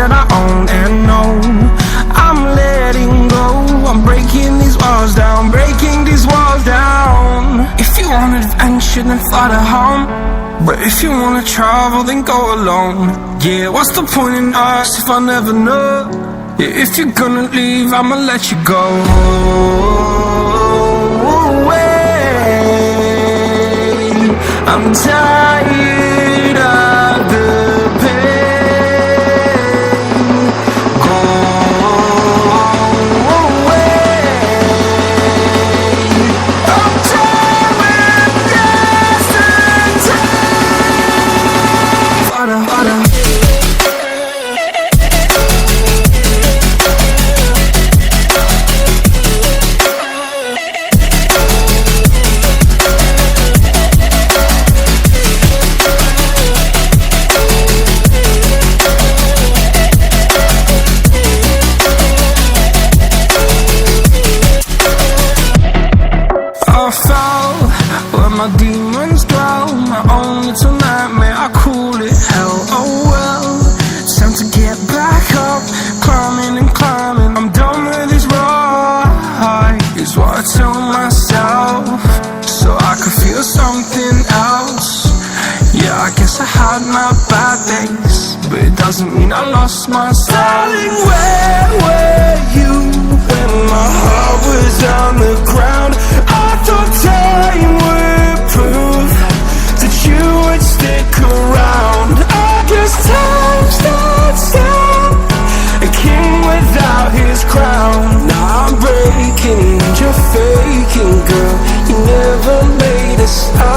that I own and know. I'm letting go, I'm breaking these walls down, breaking these walls down. If you want adventure, then fly to home, but if you wanna travel, then go alone. Yeah, what's the point in us if I never know? Yeah, if you're gonna leave, I'ma let you go. I'm tired of the pain. Go away. I'm tired with yesterday. Harder, harder. Where my demons dwell, my own little nightmare, I call it hell. Oh well, it's time to get back up, climbing and climbing. I'm done with this ride, is what I tell myself, so I could feel something else. Yeah, I guess I had my bad days, but it doesn't mean I lost my style. Darling, where were you when my heart was on the ground? I thought time would prove that you would stick around. I guess time starts down, a king without his crown. Now I'm breaking and you're faking, girl. You never made a sound.